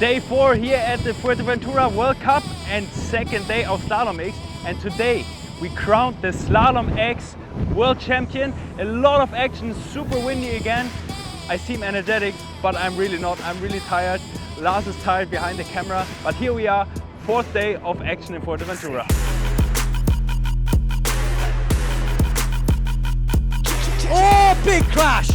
Day 4 here at the Fuerteventura World Cup and second day of Slalom X. And today we crowned the Slalom X World Champion. A lot of action, super windy again. I seem energetic, but I'm really not. I'm really tired. Lars is tired behind the camera. But here we are, fourth day of action in Fuerteventura. Oh, big crash!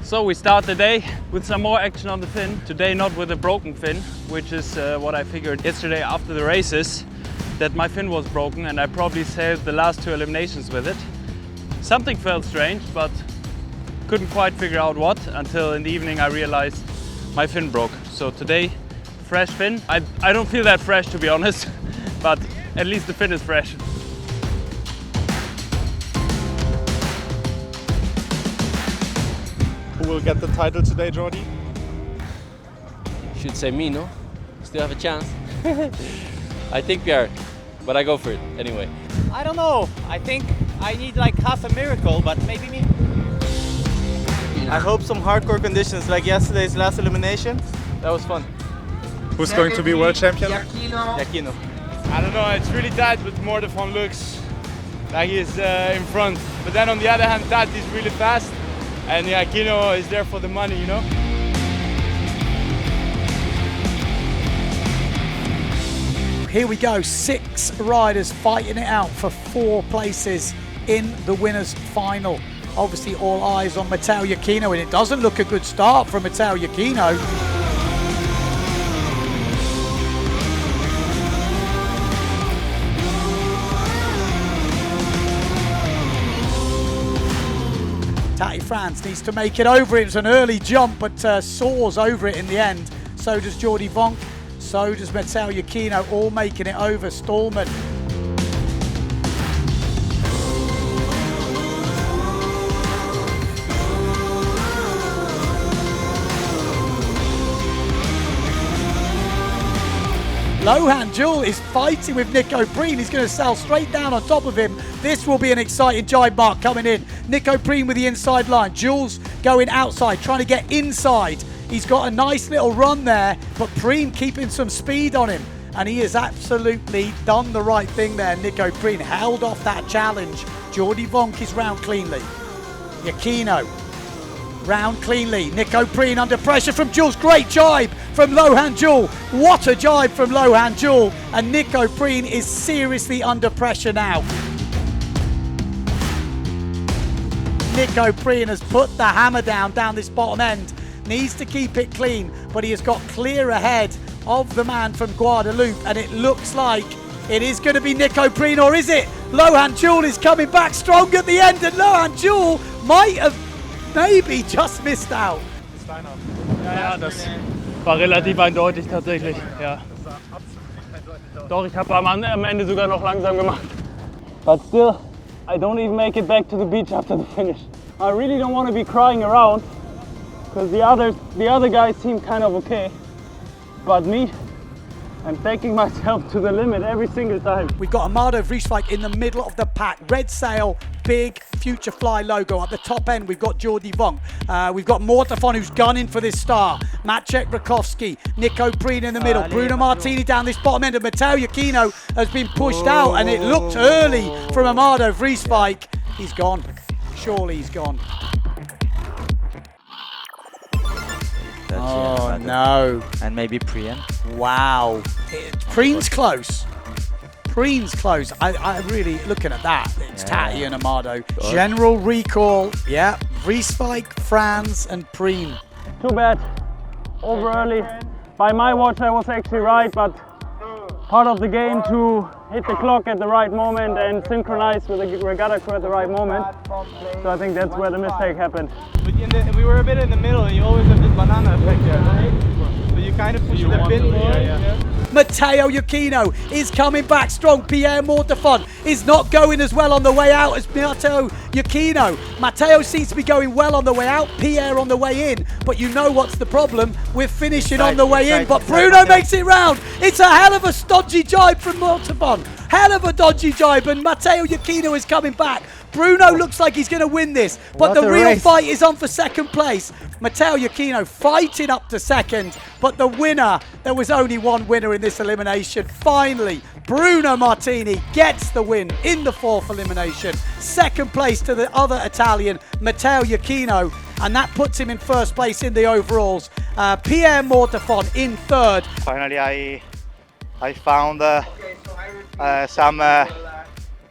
So we start the day with some more action on the fin. Today not with a broken fin, which is what I figured yesterday after the races, that my fin was broken and I probably sailed the last two eliminations with it. Something felt strange, but couldn't quite figure out what until in the evening I realized my fin broke. So today, fresh fin. I don't feel that fresh, to be honest, but at least the fin is fresh. Who will get the title today, Jordi? Should say me, no? Still have a chance. I think we are, but I go for it anyway. I don't know. I think I need like half a miracle, but maybe me. I hope some hardcore conditions like yesterday's last elimination. That was fun. Who's going to be world champion? Giacchino. I don't know, it's really tight, but more the fun looks like he's in front. But then on the other hand, Tati's really fast, and Giacchino is there for the money, you know? Here we go, 6 riders fighting it out for 4 places in the winners' final. Obviously all eyes on Matteo Giacchino, and it doesn't look a good start from Matteo Giacchino. Tati Frans needs to make it over. It was an early jump, but soars over it in the end. So does Jordi Vonk. So does Matteo Giacchino, all making it over. Stallman. Lohan Jewel is fighting with Nico Preen. He's going to sail straight down on top of him. This will be an exciting jibe mark coming in. Nico Preen with the inside line. Jules going outside, trying to get inside. He's got a nice little run there, but Preen keeping some speed on him. And he has absolutely done the right thing there. Nico Preen held off that challenge. Jordi Vonk is round cleanly. Giacchino round cleanly. Nico Preen under pressure from Jules. Great jibe from Lohan Jewel. What a jibe from Lohan Jewel. And Nico Preen is seriously under pressure now. Nico Preen has put the hammer down this bottom end. Needs to keep it clean, but he has got clear ahead of the man from Guadeloupe, and it looks like it is going to be Nico Preen, or is it? Lohan Jewel is coming back strong at the end, and Lohan Jewel might have maybe just missed out. Ja, das war relativ eindeutig tatsächlich. Ja. Doch, ich habe am Ende sogar noch langsam gemacht. But still, I don't even make it back to the beach after the finish. I really don't want to be crying around, because the other guys seem kind of okay. But me, I'm taking myself to the limit every single time. We've got Amado Vrieswijk in the middle of the pack. Red sail, big Future Fly logo. At the top end, we've got Jordi Vonk. We've got Mortafon, who's gunning for this star. Maciek Rakowski, Nico Preen in the middle. Bruno Martini down this bottom end. And Matteo Giacchino has been pushed out, and it looked early from Amado Vrieswijk. He's gone. Surely he's gone. Oh no. And maybe Preen. Wow. Preen's close. Preen's close. I really, looking at that, it's Tati and Amado. General recall, yeah. Vrieswijk, Frans and Preen. Too bad. Over early. By my watch I was actually right, but part of the game to hit the clock at the right moment and synchronize with the regatta crew at the right moment. So I think that's where the mistake happened. But we were a bit in the middle, and you always have this banana effect there, right? So you kind of push the pin more. Matteo Giacchino is coming back strong. Pierre Mortefon is not going as well on the way out as Matteo Giacchino. Matteo seems to be going well on the way out, Pierre on the way in. But you know what's the problem? We're finishing on the way in, but Bruno makes it round. It's a hell of a stodgy jibe from Mortefon. Hell of a dodgy jibe, and Matteo Giacchino is coming back. Bruno looks like he's going to win this, but the real fight is on for second place. Matteo Giacchino fighting up to second, but the winner, there was only one winner in this elimination. Finally, Bruno Martini gets the win in the fourth elimination. Second place to the other Italian, Matteo Giacchino, and that puts him in first place in the overalls. Pierre Mortefon in third. Finally, I found some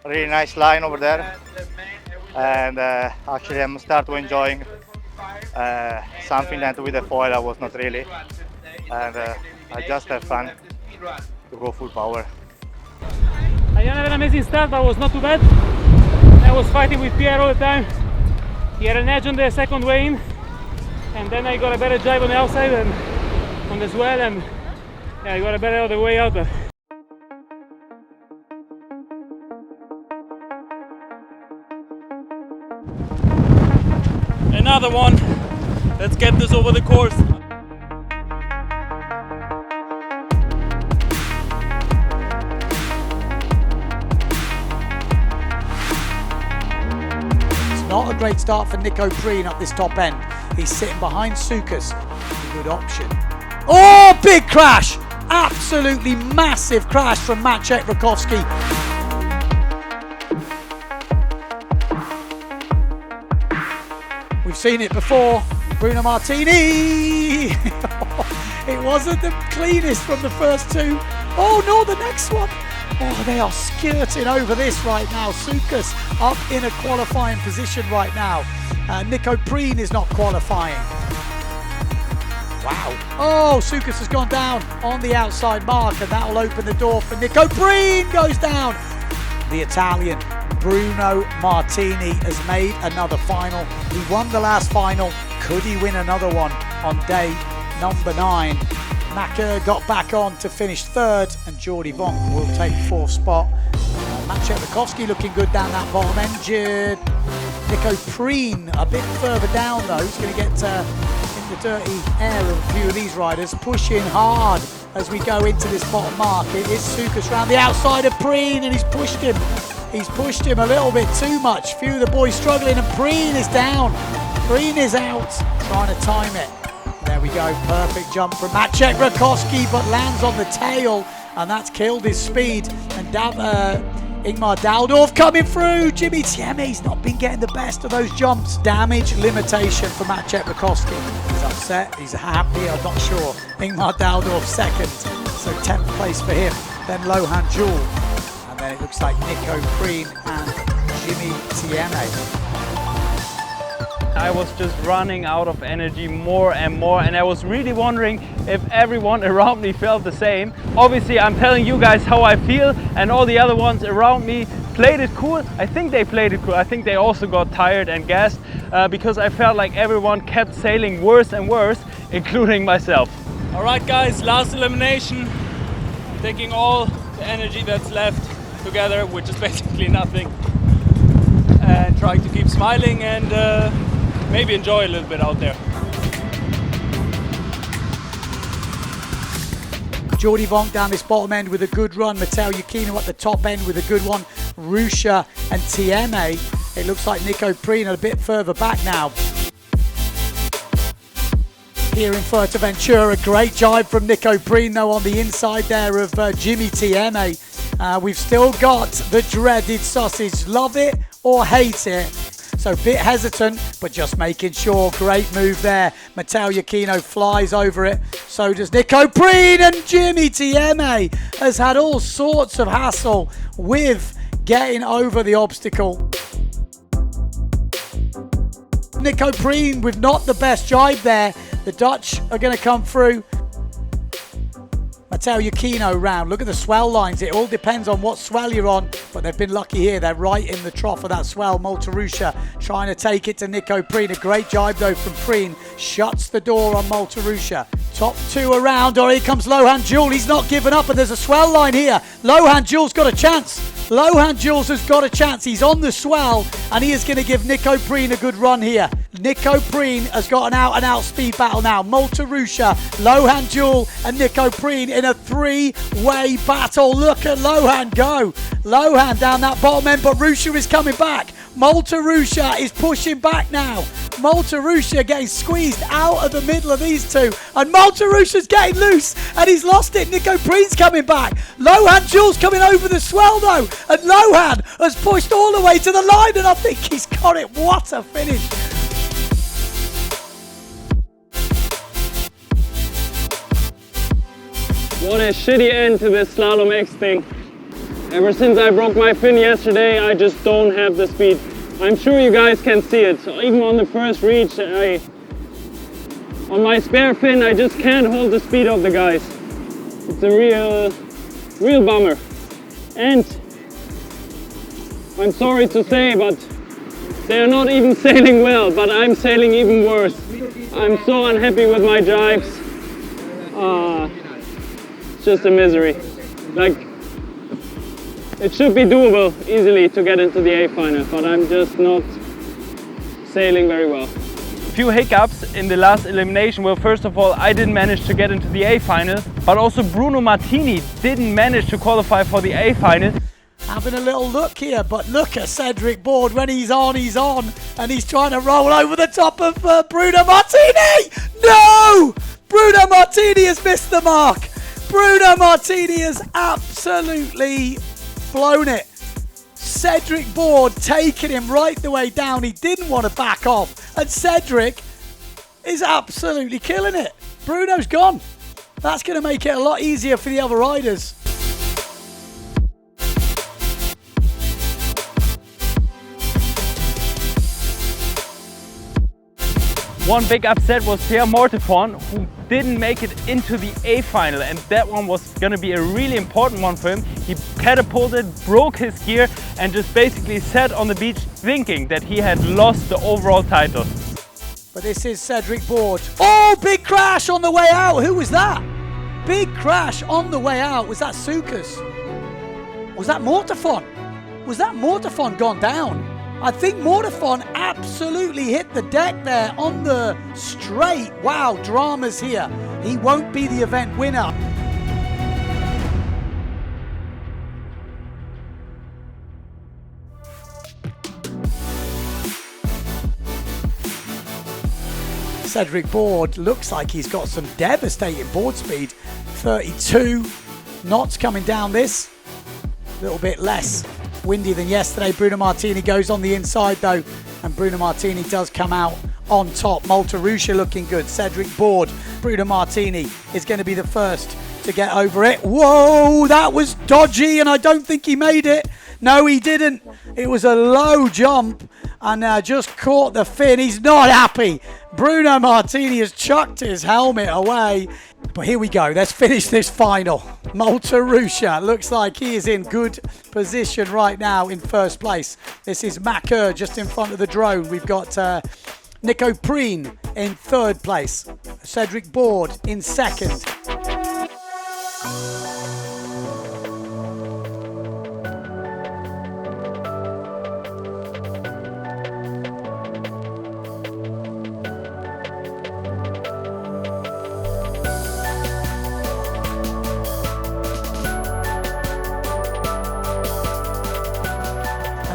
really nice line over there, and actually I'm start to enjoying something that with the foil I was not really, and I just have fun to go full power. I didn't have an amazing start, but it was not too bad. I was fighting with Pierre all the time. He had an edge on the second way in, and then I got a better jibe on the outside and on the swell, and yeah, I got a better on the way out there. Another one. Let's get this over the course. Not a great start for Nico Preen up this top end. He's sitting behind Sukas. A good option. Oh, big crash! Absolutely massive crash from Maciej Rakowski. We've seen it before. Bruno Martini! It wasn't the cleanest from the first two. Oh no, the next one! Oh, they are skirting over this right now. Sukas up in a qualifying position right now. Nico Preen is not qualifying. Wow. Oh, Sukas has gone down on the outside mark, and that will open the door for Nico Preen. Goes down. The Italian, Bruno Martini, has made another final. He won the last final. Could he win another one on day number 9? Macker got back on to finish third, and Jordi Vonk will take fourth spot. Maciej Rakowski looking good down that bottom end. Nico Preen a bit further down though. He's going to get in the dirty air of a few of these riders. Pushing hard as we go into this bottom mark. It is Sukas around the outside of Preen, and he's pushed him. He's pushed him a little bit too much. Few of the boys struggling, and Preen is down. Preen is out, trying to time it. There we go, perfect jump from Maciej Rakowski, but lands on the tail, and that's killed his speed. And Ingmar Daldorf coming through. Jimmy Tiemme's not been getting the best of those jumps. Damage limitation for Maciej Rakowski. He's upset, he's happy, I'm not sure. Ingmar Daldorf second, so 10th place for him. Then Lohan Jewel, and then it looks like Nico Preen and Jimmy Tiemme. I was just running out of energy more and more, and I was really wondering if everyone around me felt the same. Obviously, I'm telling you guys how I feel, and all the other ones around me played it cool. I think they played it cool. I think they also got tired and gassed because I felt like everyone kept sailing worse and worse, including myself. All right, guys, last elimination. Taking all the energy that's left together, which is basically nothing, and trying to keep smiling and maybe enjoy a little bit out there. Jordi Vonk down this bottom end with a good run. Matteo Giacchino at the top end with a good one. Ruscia and Tiemme. It looks like Nico Preen a bit further back now. Here in Fuerteventura, great jibe from Nico Preen though on the inside there of Jimmy Tiemme. We've still got the dreaded sausage. Love it or hate it. So a bit hesitant, but just making sure. Great move there. Matteo Giacchino flies over it. So does Nico Preen, and Jimmy Tiemme has had all sorts of hassle with getting over the obstacle. Nico Preen with not the best jibe there. The Dutch are going to come through. Matteo Giacchino round. Look at the swell lines. It all depends on what swell you're on, but they've been lucky here. They're right in the trough of that swell. Multarusha trying to take it to Nico Preen. A great jibe though from Preen. Shuts the door on Multarusha. Top 2 around, or here comes Lohan Jewel. He's not given up, and there's a swell line here. Lohan Jewel's got a chance. Lohan Jules has got a chance. He's on the swell, and he is going to give Nico Preen a good run here. Nico Preen has got an out-and-out speed battle now. Malta Rusha, Lohan Jewel, and Nico Preen in a three-way battle. Look at Lohan go. Lohan down that bottom end, but Rusha is coming back. Malta Rusha is pushing back now. Malta Rusha getting squeezed out of the middle of these two, and Malta Rusha's getting loose, and he's lost it. Nico Preen's coming back. Lohan Jules coming over the swell though, and Lohan has pushed all the way to the line, and I think he's got it. What a finish. What a shitty end to this Slalom X thing. Ever since I broke my fin yesterday, I just don't have the speed. I'm sure you guys can see it. So even on the first reach, on my spare fin, I just can't hold the speed of the guys. It's a real bummer. And I'm sorry to say, but they're not even sailing well, but I'm sailing even worse. I'm so unhappy with my jives. It's just a misery. Like, it should be doable easily to get into the A final, but I'm just not sailing very well. Few hiccups in the last elimination. Well, first of all, I didn't manage to get into the A final, but also Bruno Martini didn't manage to qualify for the A final. Having a little look here, but look at Cedric Board. When he's on, and he's trying to roll over the top of Bruno Martini. No! Bruno Martini has missed the mark. Bruno Martini has absolutely blown it. Cedric Board taking him right the way down. He didn't want to back off, and Cedric is absolutely killing it. Bruno's gone. That's going to make it a lot easier for the other riders. One big upset was Pierre Mortefon, who didn't make it into the A final, and that one was going to be a really important one for him. He catapulted, broke his gear, and just basically sat on the beach thinking that he had lost the overall title. But this is Cedric Board. Oh, big crash on the way out. Who was that? Big crash on the way out. Was that Sukas? Was that Mortefon? Was that Mortefon gone down? I think Mortefon absolutely hit the deck there on the straight. Wow, drama's here. He won't be the event winner. Cedric Board looks like he's got some devastating board speed. 32 knots coming down this. A little bit less windy than yesterday. Bruno Martini goes on the inside though, and Bruno Martini does come out on top. Malta Rusha looking good. Cedric Board. Bruno Martini is going to be the first to get over it. Whoa, that was dodgy, and I don't think he made it. No, he didn't. It was a low jump, and just caught the fin. He's not happy. Bruno Martini has chucked his helmet away. But here we go. Let's finish this final. Malta Rusha looks like he is in good position right now in first place. This is Macker just in front of the drone. We've got Nico Preen in third place. Cedric Board in second.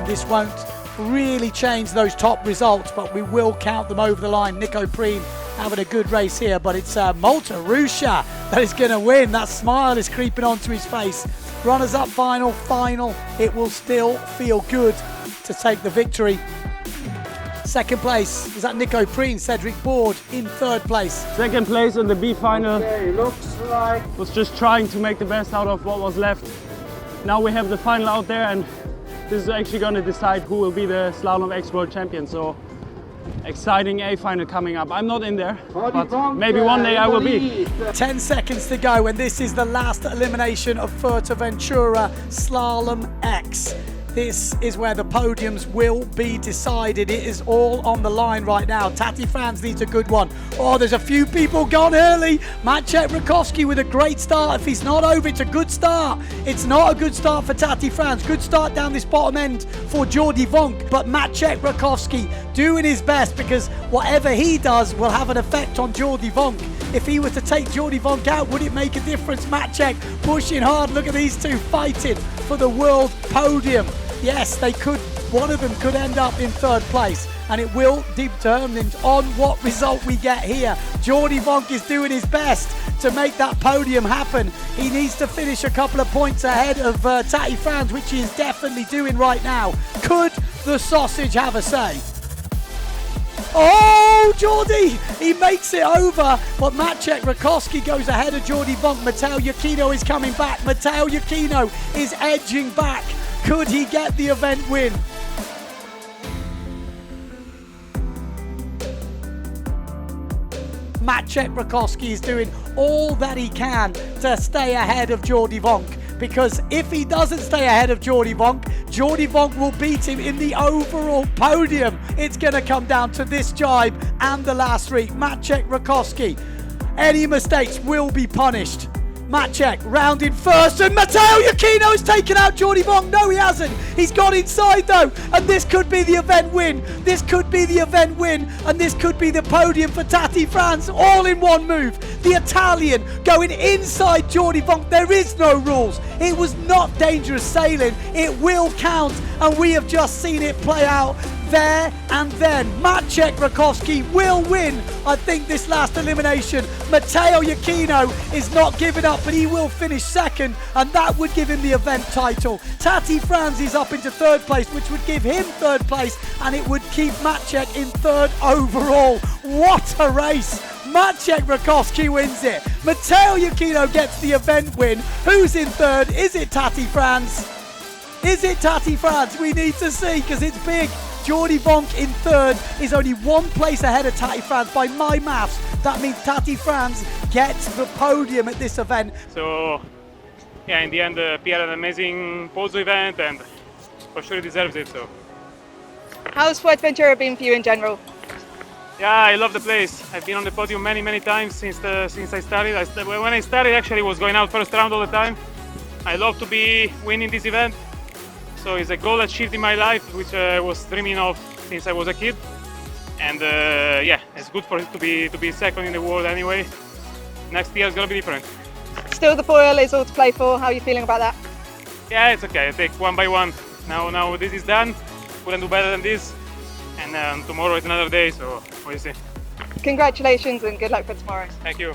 This won't really change those top results, but we will count them over the line. Nico Preen having a good race here, but it's Malta Rusha that is going to win. That smile is creeping onto his face. Runners-up final. It will still feel good to take the victory. Second place was at Nico Preen. Cedric Board in third place. Second place in the B final. Was just trying to make the best out of what was left. Now we have the final out there, and this is actually going to decide who will be the Slalom X World Champion. So exciting A final coming up. I'm not in there, but maybe one day I will be. 10 seconds to go, and this is the last elimination of Fuerteventura Slalom X. This is where the podiums will be decided. It is all on the line right now. Tati Frans needs a good one. Oh, there's a few people gone early. Maciej Rakowski with a great start. If he's not over, it's a good start. It's not a good start for Tati Frans. Good start down this bottom end for Jordi Vonk. But Maciej Rakowski doing his best, because whatever he does will have an effect on Jordi Vonk. If he were to take Jordi Vonk out, would it make a difference? Maciej pushing hard. Look at these two fighting for the world podium. Yes, they could. One of them could end up in third place, and it will depend on what result we get here. Jordi Vonk is doing his best to make that podium happen. He needs to finish a couple of points ahead of Tati Frans, which he is definitely doing right now. Could the sausage have a say? Oh, Jordi! He makes it over, but Maciej Rakowski goes ahead of Jordi Vonk. Matteo Iachino is coming back. Matteo Iachino is edging back. Could he get the event win? Maciej Rakowski is doing all that he can to stay ahead of Jordi Vonk, because if he doesn't stay ahead of Jordi Vonk will beat him in the overall podium. It's going to come down to this jibe and the last reap. Maciej Rakowski, any mistakes will be punished. Maciej rounded first, and Matteo Iachino has taken out Jordi Vonk. No, he hasn't. He's got inside though, and this could be the event win. This could be the event win, and this could be the podium for Tati Frans, all in one move. The Italian going inside Jordi Vonk. There is no rules. It was not dangerous sailing. It will count, and we have just seen it play out there and then. Maciej Rakowski will win, I think, this last elimination. Matteo Iachino is not giving up, but he will finish second, and that would give him the event title. Tati Frans is up into third place, which would give him third place, and it would keep Maciej in third overall. What a race! Maciej Rakowski wins it. Matteo Iachino gets the event win. Who's in third? Is it Tati Frans? Is it Tati Frans? We need to see, because it's big. Jordi Vonk in third is only one place ahead of Tati Frans by my maths. That means Tati Frans gets the podium at this event. So, yeah, in the end, Pierre had an amazing pole event, and for sure he deserves it. So, how's Fuerteventura been for you in general? yeah, I love the place. I've been on the podium many times since I started. When I started, actually, was going out first round all the time. I love to be winning this event. So it's a goal achieved in my life, which I was dreaming of since I was a kid. And yeah, it's good for it to be second in the world anyway. Next year is gonna be different. Still the foil is all to play for. How are you feeling about that? Yeah, it's okay. I take one by one. Now this is done. Couldn't do better than this. And tomorrow is another day, so we'll see. Congratulations and good luck for tomorrow. Thank you.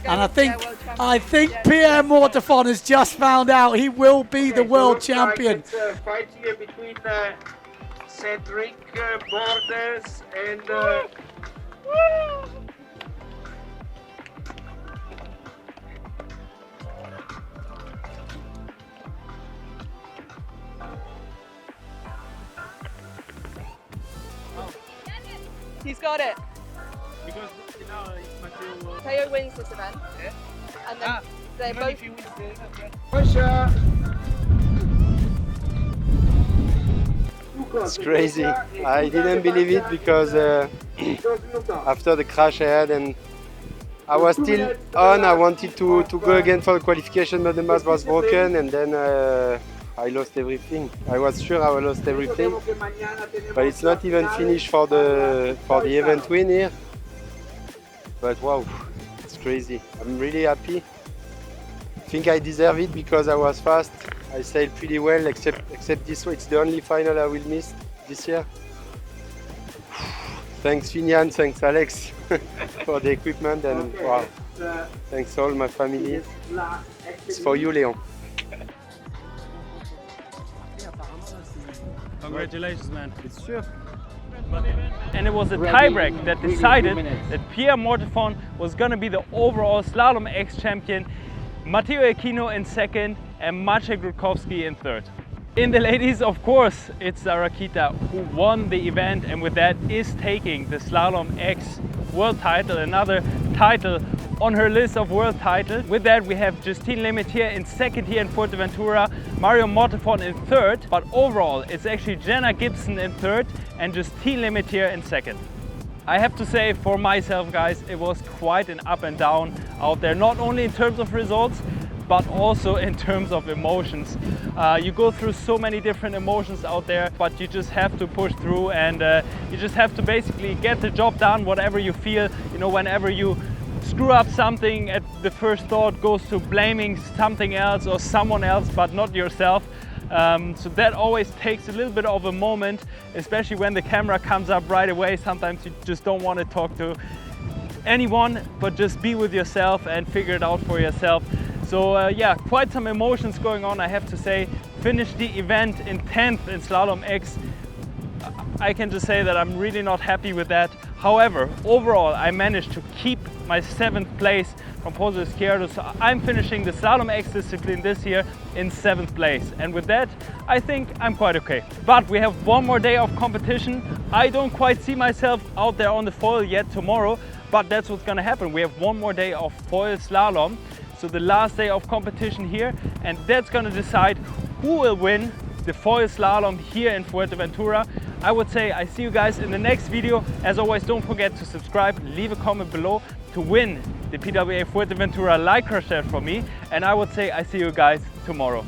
And I think Pierre Mortefon has just found out he will be the world champion. It's a fight here between Cedric Borders and He's got it. Because Matteo wins this event. Yeah. And then they both. It's crazy. I didn't believe it because after the crash I had, and I was still on. I wanted to go again for the qualification, but the mast was broken, and then I lost everything. I was sure I lost everything, but it's not even finished for the event win here. But wow, it's crazy. I'm really happy. I think I deserve it because I was fast. I sailed pretty well, except this one. It's the only final I will miss this year. Thanks Finian, thanks Alex for the equipment, and wow, thanks all my family. It's for you, Leon. Congratulations, man. It's true. And it was a tiebreak that decided that Pierre Mortefon was going to be the overall Slalom X champion, Matteo Iachino in second, and Maciej Rakowski in third. In the ladies, of course, it's Rakita who won the event, and with that is taking the Slalom X world title, another title on her list of world titles. With that, we have Justine Lemaitre in second here in Fuerteventura, Mario Montefon in third, but overall it's actually Jenna Gibson in third and Justine Lemaitre in second. I have to say, for myself, guys, it was quite an up and down out there, not only in terms of results, but also in terms of emotions. You go through so many different emotions out there, but you just have to push through, and you just have to basically get the job done, whatever you feel. You know, whenever you screw up something, at the first thought goes to blaming something else or someone else, but not yourself. So that always takes a little bit of a moment, especially when the camera comes up right away. Sometimes you just don't want to talk to anyone, but just be with yourself and figure it out for yourself. So yeah, quite some emotions going on, I have to say. Finished the event in 10th in Slalom X. I can just say that I'm really not happy with that. However, overall, I managed to keep my 7th place from Pozo Izquierdo. So I'm finishing the Slalom X discipline this year in 7th place. And with that, I think I'm quite okay. But we have one more day of competition. I don't quite see myself out there on the foil yet tomorrow, but that's what's gonna happen. We have one more day of foil slalom. So the last day of competition here, and that's gonna decide who will win the foil slalom here in Fuerteventura. I would say I see you guys in the next video. As always, don't forget to subscribe, leave a comment below to win the PWA Fuerteventura Lycra shirt from me. And I would say I see you guys tomorrow.